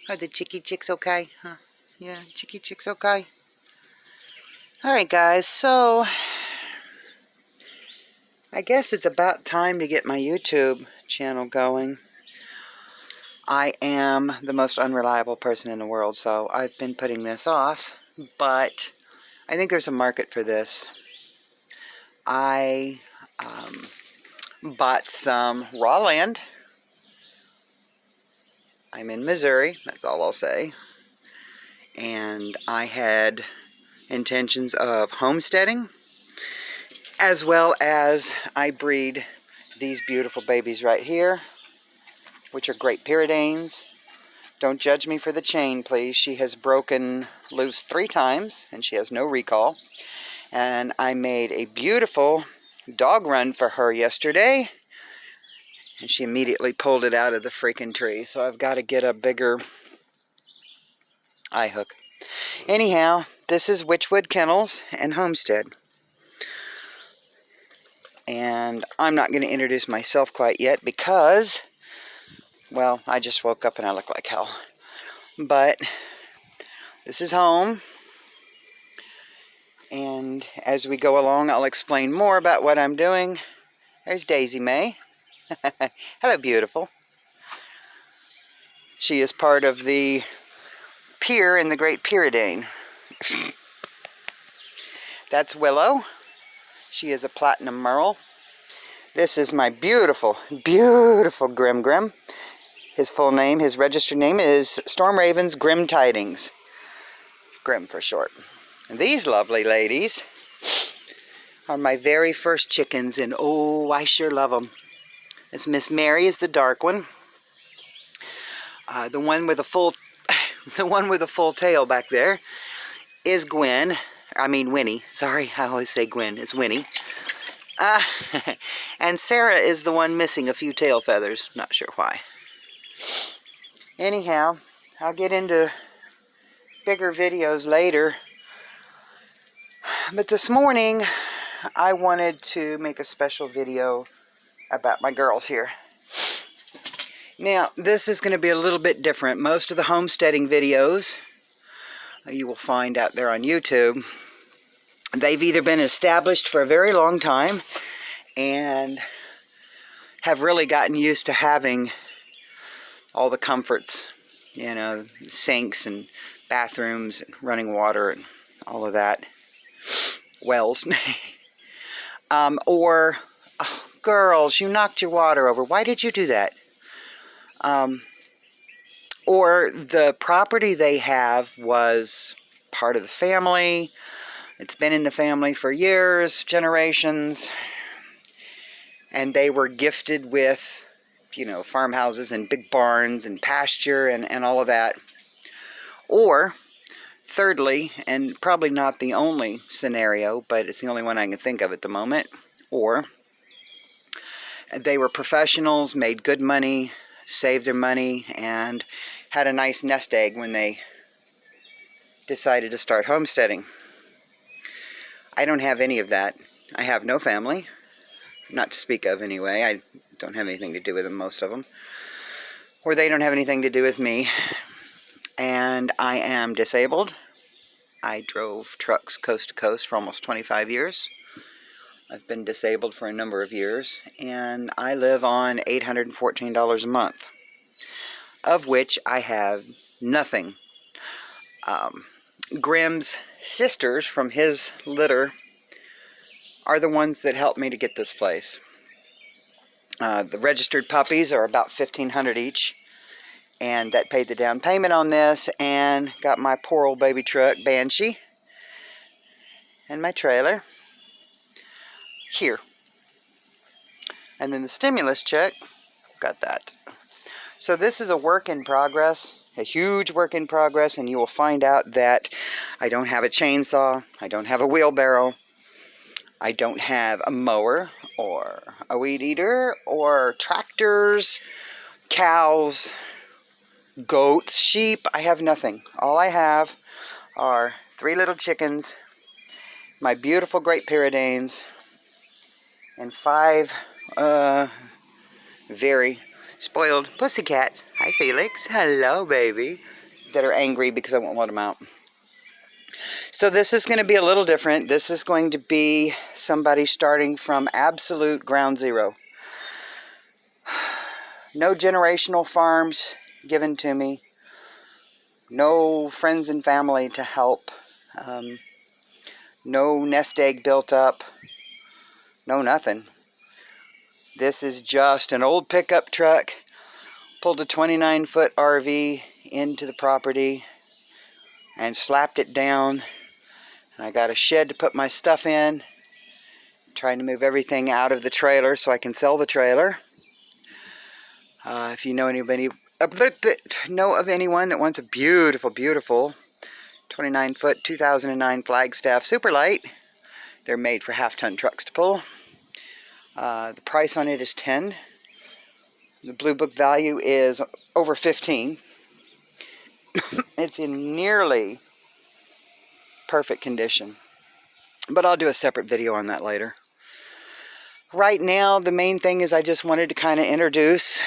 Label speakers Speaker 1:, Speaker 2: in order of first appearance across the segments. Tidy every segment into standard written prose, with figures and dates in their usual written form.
Speaker 1: Are the chickie chicks okay? Huh? Yeah, chickie chicks okay. Alright guys, so I guess it's about time to get my YouTube channel going. I am the most unreliable person in the world, so I've been putting this off, but I think there's a market for this. I bought some raw land. I'm in Missouri, that's all I'll say. And I had intentions of homesteading, as well as I breed these beautiful babies right here, which are Great Pyredanes. Don't judge me for the chain, please. She has broken loose 3 times, and she has no recall. And I made a beautiful dog run for her yesterday, and she immediately pulled it out of the freaking tree. So I've got to get a bigger eye hook. Anyhow, this is Witchwood Kennels and Homestead. And I'm not going to introduce myself quite yet because, well, I just woke up and I look like hell. But this is home. And as we go along, I'll explain more about what I'm doing. There's Daisy May. Hello, beautiful. She is part of the pier in the Great Pyredane. That's Willow. She is a platinum merle. This is my beautiful, beautiful Grim Grim. His full name, his registered name is Storm Raven's Grim Tidings. Grim for short. And these lovely ladies are my very first chickens, and oh, I sure love them. This Miss Mary is the dark one. The one with a full, tail back there is Gwen. I mean Winnie. Sorry, I always say Gwen. It's Winnie. And Sarah is the one missing a few tail feathers. Not sure why. Anyhow, I'll get into bigger videos later. But this morning, I wanted to make a special video about my girls here. Now, this is going to be a little bit different. Most of the homesteading videos you will find out there on YouTube, they've either been established for a very long time and have really gotten used to having all the comforts, you know, sinks and bathrooms and running water and all of that. Wells. Or, oh, girls, you knocked your water over. Why did you do that? Or the property they have was part of the family. It's been in the family for years, generations. And they were gifted with, you know, farmhouses and big barns and pasture and all of that. Or, thirdly, and probably not the only scenario, but it's the only one I can think of at the moment, or they were professionals, made good money, saved their money, and had a nice nest egg when they decided to start homesteading. I don't have any of that. I have no family, not to speak of anyway. I don't have anything to do with them, most of them. Or they don't have anything to do with me. And I am disabled. I drove trucks coast to coast for almost 25 years. I've been disabled for a number of years, and I live on $814 a month, of which I have nothing. Grimm's sisters from his litter are the ones that helped me to get this place. The registered puppies are about $1,500 each, and that paid the down payment on this and got my poor old baby truck, Banshee, and my trailer here. And then the stimulus check, got that. So this is a work in progress, a huge work in progress, and you will find out that I don't have a chainsaw, I don't have a wheelbarrow, I don't have a mower or a weed eater or tractors, cows, goats, sheep. I have nothing. All I have are 3 little chickens, my beautiful Great Pyredanes, and 5 very, Spoiled pussycats. Hi, Felix. Hello, baby. That are angry because I won't let them out. So this is going to be a little different. This is going to be somebody starting from absolute ground zero. No generational farms given to me. No friends and family to help. No nest egg built up. No nothing. This is just an old pickup truck. Pulled a 29-foot RV into the property and slapped it down. And I got a shed to put my stuff in. Trying to move everything out of the trailer so I can sell the trailer. If you know anybody, know of anyone that wants a beautiful, beautiful 29-foot 2009 Flagstaff Superlight, they're made for half-ton trucks to pull. The price on it is $10. The Blue Book value is over $15. It's in nearly perfect condition, but I'll do a separate video on that later. Right now, the main thing is I just wanted to kind of introduce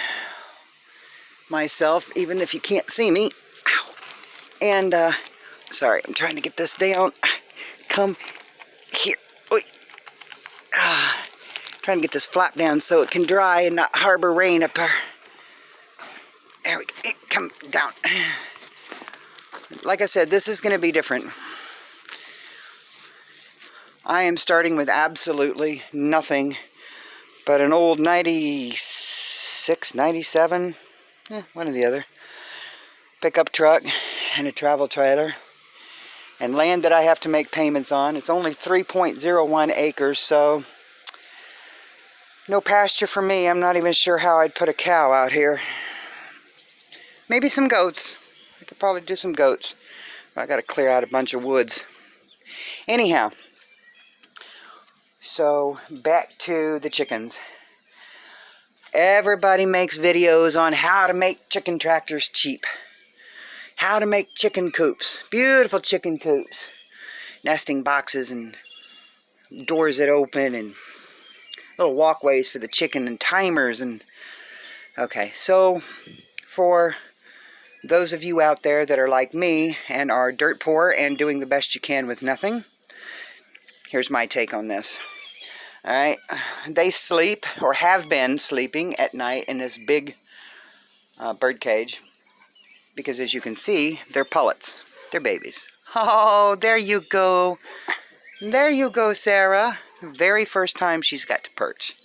Speaker 1: myself, even if you can't see me. Ow. And, sorry, I'm trying to get this down. Come here. Oi. Trying to get this flap down so it can dry and not harbor rain up there. There we go. Come down. Like I said, this is going to be different. I am starting with absolutely nothing but an old 96, 97, one or the other, pickup truck and a travel trailer, and land that I have to make payments on. It's only 3.01 acres, so no pasture for me. I'm not even sure how I'd put a cow out here. Maybe some goats. I could probably do some goats. I got to clear out a bunch of woods. Anyhow, so back to the chickens. Everybody makes videos on how to make chicken tractors cheap. How to make chicken coops. Beautiful chicken coops. Nesting boxes and doors that open and little walkways for the chicken and timers. And okay, so for those of you out there that are like me and are dirt poor and doing the best you can with nothing, here's my take on this. Alright, they sleep, or have been sleeping at night in this big bird cage, because as you can see, they're pullets. They're babies. Oh, there you go. There you go, Sarah. Very first time she's got to perch.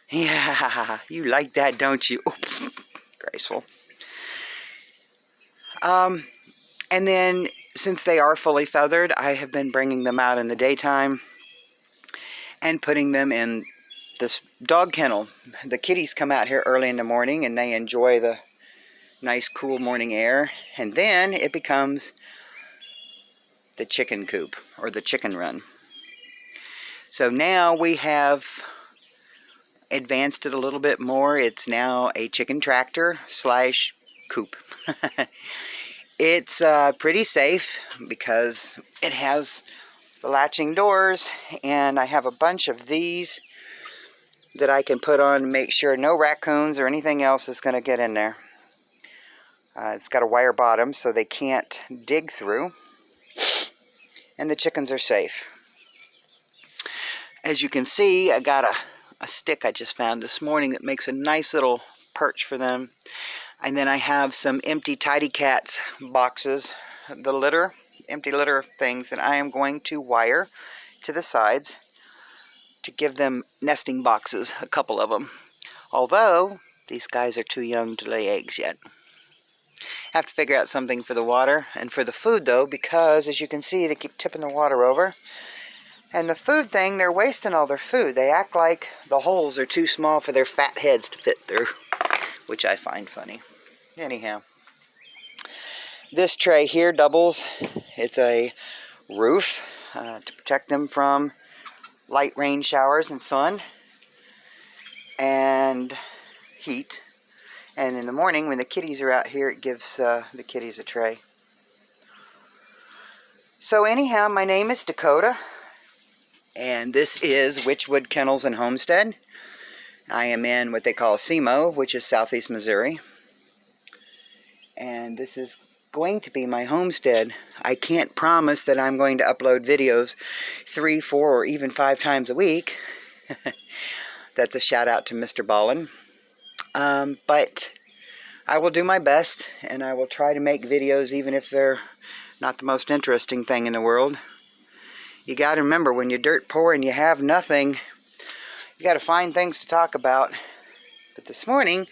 Speaker 1: Yeah, you like that, don't you? Oops, graceful. And then, since they are fully feathered, I have been bringing them out in the daytime and putting them in this dog kennel. The kitties come out here early in the morning and they enjoy the nice cool morning air, and then it becomes the chicken coop or the chicken run. So now we have advanced it a little bit more. It's now a chicken tractor slash coop. It's pretty safe because it has the latching doors, and I have a bunch of these that I can put on to make sure no raccoons or anything else is going to get in there. It's got a wire bottom so they can't dig through, and the chickens are safe. As you can see, I got a stick I just found this morning that makes a nice little perch for them. And then I have some empty Tidy Cats boxes, the litter, empty litter things that I am going to wire to the sides to give them nesting boxes, a couple of them. Although, these guys are too young to lay eggs yet. Have to figure out something for the water and for the food though, because as you can see, they keep tipping the water over. And the food thing, they're wasting all their food. They act like the holes are too small for their fat heads to fit through, which I find funny. Anyhow, this tray here doubles. It's a roof to protect them from light rain showers and sun and heat. And in the morning, when the kitties are out here, it gives the kitties a tray. So anyhow, my name is Dakota, and this is Witchwood Kennels and Homestead. I am in what they call SEMO, which is southeast Missouri. And this is going to be my homestead. I can't promise that I'm going to upload videos 3, 4, or even 5 times a week. That's a shout out to Mr. Ballin. But I will do my best, and I will try to make videos even if they're not the most interesting thing in the world. You got to remember, when you're dirt poor and you have nothing, you got to find things to talk about. But this morning,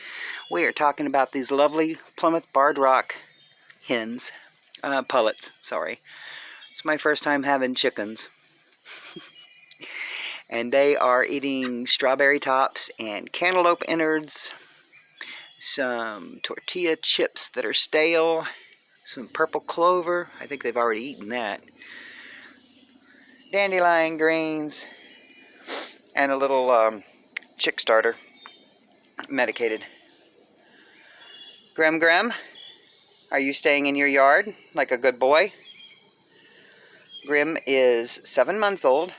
Speaker 1: we are talking about these lovely Plymouth Barred Rock hens. Pullets, sorry. It's my first time having chickens. And they are eating strawberry tops and cantaloupe innards, some tortilla chips that are stale, some purple clover. I think they've already eaten that. Dandelion greens, and a little chick starter, medicated. Grim, are you staying in your yard like a good boy? Grim is 7 months old,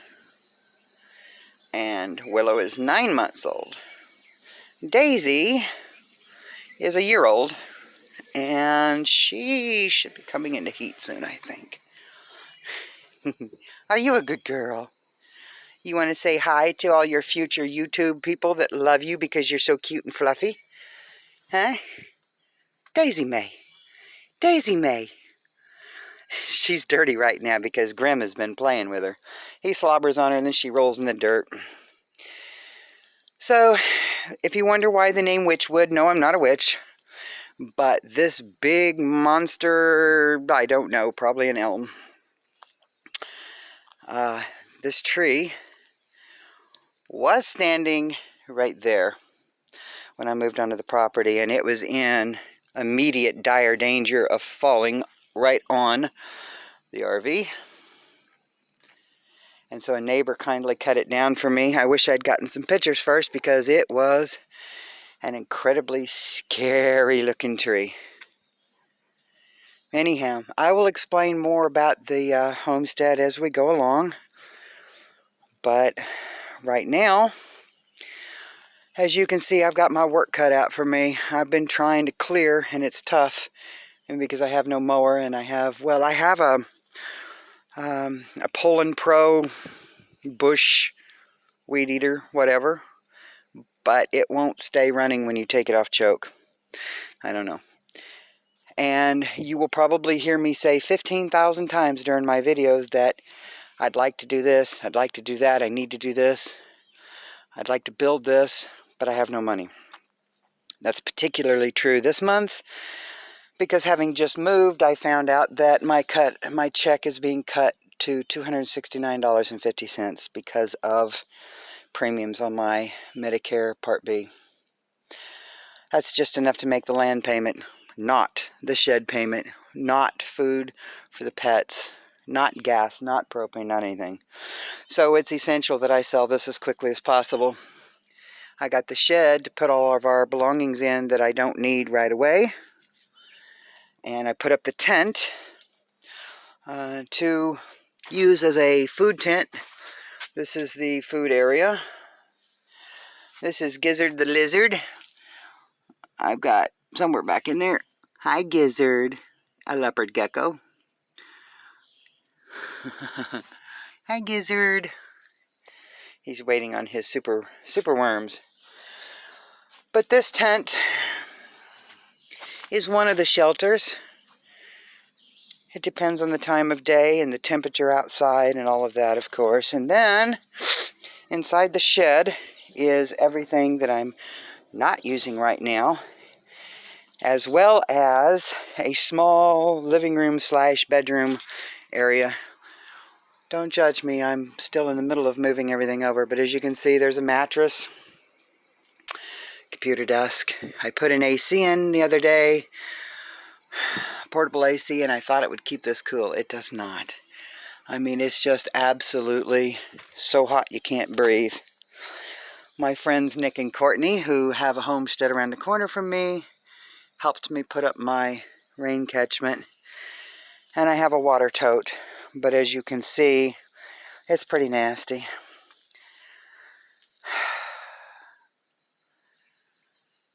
Speaker 1: and Willow is 9 months old. Daisy is a year old, and she should be coming into heat soon, I think. Are you a good girl? You want to say hi to all your future YouTube people that love you because you're so cute and fluffy? Huh? Daisy May. Daisy May. She's dirty right now because Grim has been playing with her. He slobbers on her and then she rolls in the dirt. So, if you wonder why the name Witchwood, no, I'm not a witch. But this big monster, I don't know, probably an elm. This tree was standing right there when I moved onto the property, and it was in immediate dire danger of falling right on the RV. And so a neighbor kindly cut it down for me. I wish I'd gotten some pictures first because it was an incredibly scary looking tree. Anyhow, I will explain more about the homestead as we go along. But right now, as you can see, I've got my work cut out for me. I've been trying to clear, and it's tough. And because I have no mower, and I have a Poland Pro bush weed eater, whatever. But it won't stay running when you take it off choke. I don't know. And you will probably hear me say 15,000 times during my videos that I'd like to do this, I'd like to do that, I need to do this, I'd like to build this, but I have no money. That's particularly true this month because having just moved, I found out that my check is being cut to $269.50 because of premiums on my Medicare Part B. That's just enough to make the land payment, not the shed payment, not food for the pets, not gas, not propane, not anything. So it's essential that I sell this as quickly as possible. I got the shed to put all of our belongings in that I don't need right away. And I put up the tent to use as a food tent. This is the food area. This is Gizzard the lizard. I've got somewhere back in there. Hi, Gizzard. A leopard gecko. Hi, Gizzard. He's waiting on his super worms. But this tent is one of the shelters. It depends on the time of day and the temperature outside and all of that, of course. And then inside the shed is everything that I'm not using right now, as well as a small living room / bedroom area. Don't judge me, I'm still in the middle of moving everything over, but as you can see, there's a mattress, computer desk. I put an AC in the other day, portable AC, and I thought it would keep this cool. It does not. I mean, it's just absolutely so hot you can't breathe. My friends Nick and Courtney, who have a homestead around the corner from me, helped me put up my rain catchment. And I have a water tote, but as you can see, it's pretty nasty.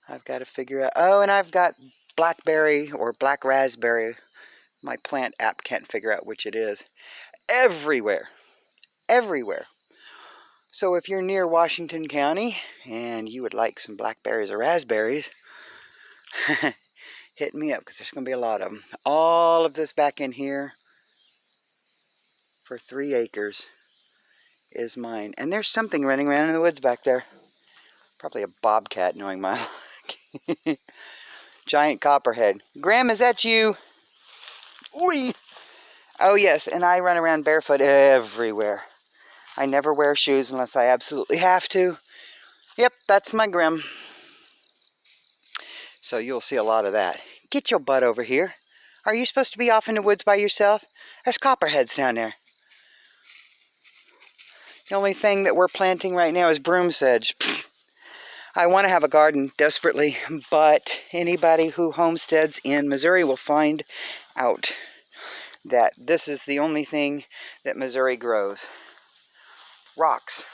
Speaker 1: I've got to figure out. Oh, and I've got blackberry or black raspberry. My plant app can't figure out which it is. Everywhere. Everywhere. So if you're near Washington County and you would like some blackberries or raspberries, hit me up because there's going to be a lot of them. All of this back in here for 3 acres is mine. And there's something running around in the woods back there. Probably a bobcat, knowing my luck. Giant copperhead. Graham, is that you? Whee! Oh yes, and I run around barefoot everywhere. I never wear shoes unless I absolutely have to. Yep, that's my Grim. So you'll see a lot of that. Get your butt over here. Are you supposed to be off in the woods by yourself? There's copperheads down there. The only thing that we're planting right now is broom sedge. I want to have a garden desperately, but anybody who homesteads in Missouri will find out that this is the only thing that Missouri grows. Rocks.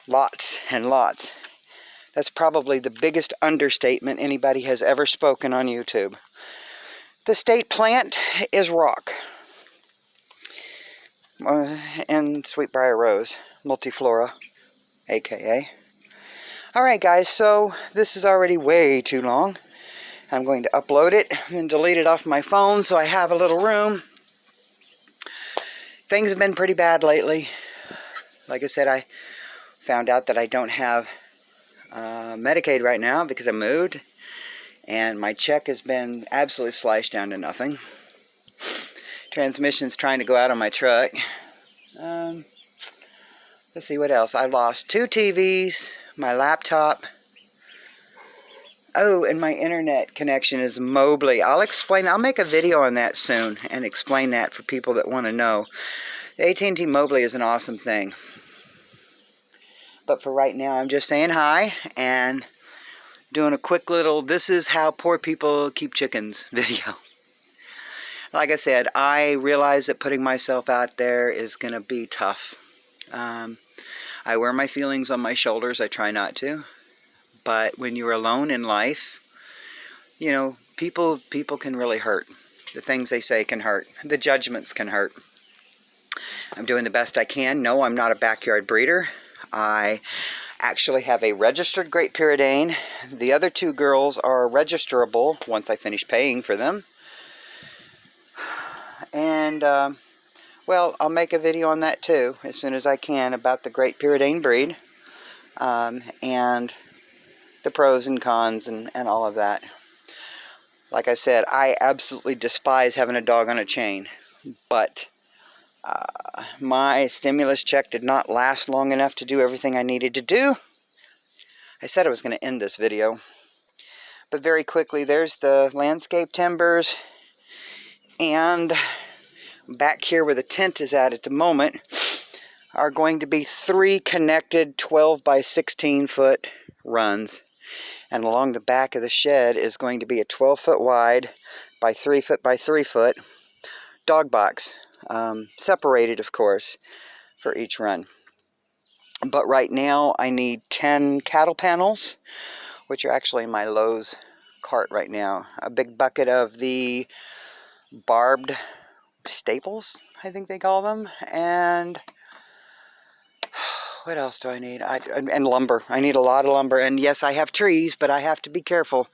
Speaker 1: Lots and lots. That's probably the biggest understatement anybody has ever spoken on YouTube. The state plant is rock. And sweetbriar rose, multiflora, aka. Alright guys, so this is already way too long. I'm going to upload it and delete it off my phone so I have a little room. Things have been pretty bad lately. Like I said, I found out that I don't have Medicaid right now because I moved. And my check has been absolutely sliced down to nothing. Transmission's trying to go out on my truck. Let's see what else. I lost 2 TVs, my laptop. Oh, and my internet connection is Mobley. I'll make a video on that soon and explain that for people that want to know. The AT&T Mobley is an awesome thing. But for right now, I'm just saying hi and doing a quick little "this is how poor people keep chickens" video. Like I said, I realize that putting myself out there is going to be tough. I wear my feelings on my shoulders. I try not to. But when you're alone in life, you know, people can really hurt. The things they say can hurt. The judgments can hurt. I'm doing the best I can. No, I'm not a backyard breeder. I actually have a registered Great Pyrenean. The other 2 girls are registerable once I finish paying for them. And, well, I'll make a video on that too, as soon as I can, about the Great Pyrenean breed. And the pros and cons and all of that. Like I said, I absolutely despise having a dog on a chain. But my stimulus check did not last long enough to do everything I needed to do. I said I was going to end this video. But very quickly, there's the landscape timbers. And back here where the tent is at the moment are going to be 3 connected 12 by 16 foot runs. And along the back of the shed is going to be a 12 foot wide by 3 foot by 3 foot dog box. Separated, of course, for each run. But right now I need 10 cattle panels, which are actually in my Lowe's cart right now. A big bucket of the barbed staples, I think they call them, and what else do I need? And lumber. I need a lot of lumber, and yes, I have trees, but I have to be careful.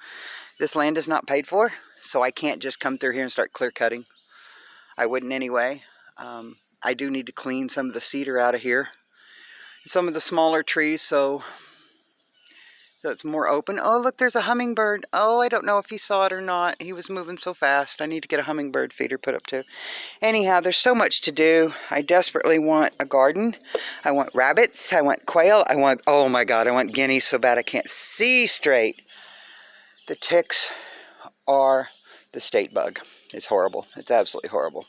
Speaker 1: This land is not paid for, so I can't just come through here and start clear cutting. I wouldn't anyway. I do need to clean some of the cedar out of here, some of the smaller trees, so it's more open. Oh, look, there's a hummingbird. Oh, I don't know if he saw it or not. He was moving so fast. I need to get a hummingbird feeder put up too. Anyhow, there's so much to do. I desperately want a garden. I want rabbits. I want quail. Oh my God, I want guineas so bad I can't see straight. The ticks are the state bug. It's horrible. It's absolutely horrible.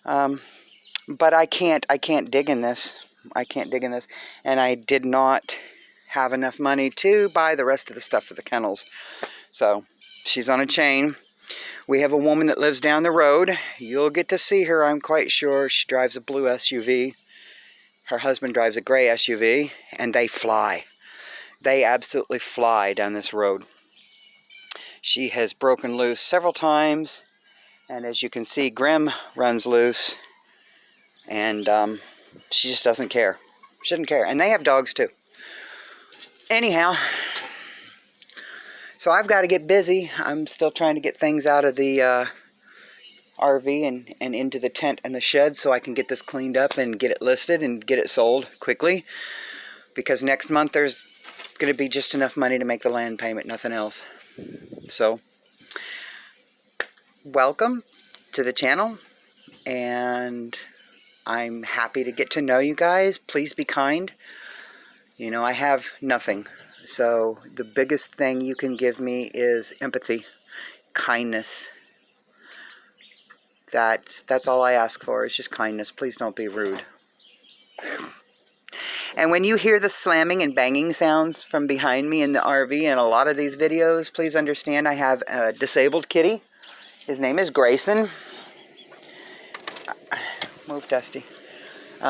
Speaker 1: But I can't dig in this. I can't dig in this. And I did not have enough money to buy the rest of the stuff for the kennels. So she's on a chain. We have a woman that lives down the road. You'll get to see her, I'm quite sure. She drives a blue SUV. Her husband drives a gray SUV, and they fly. They absolutely fly down this road. She has broken loose several times, and as you can see, Grim runs loose, and she just doesn't care. She doesn't care, and they have dogs too. Anyhow, so I've got to get busy. I'm still trying to get things out of the RV and into the tent and the shed so I can get this cleaned up and get it listed and get it sold quickly, because next month there's going to be just enough money to make the land payment, nothing else. So, welcome to the channel, and I'm happy to get to know you guys. Please be kind. You know, I have nothing, so the biggest thing you can give me is empathy, kindness. That's all I ask for, is just kindness. Please don't be rude. And when you hear the slamming and banging sounds from behind me in the RV in a lot of these videos, please understand I have a disabled kitty. His name is Grayson. Move, Dusty.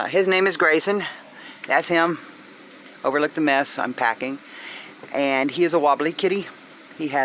Speaker 1: His name is Grayson. That's him. Overlook the mess. I'm packing. And he is a wobbly kitty. He has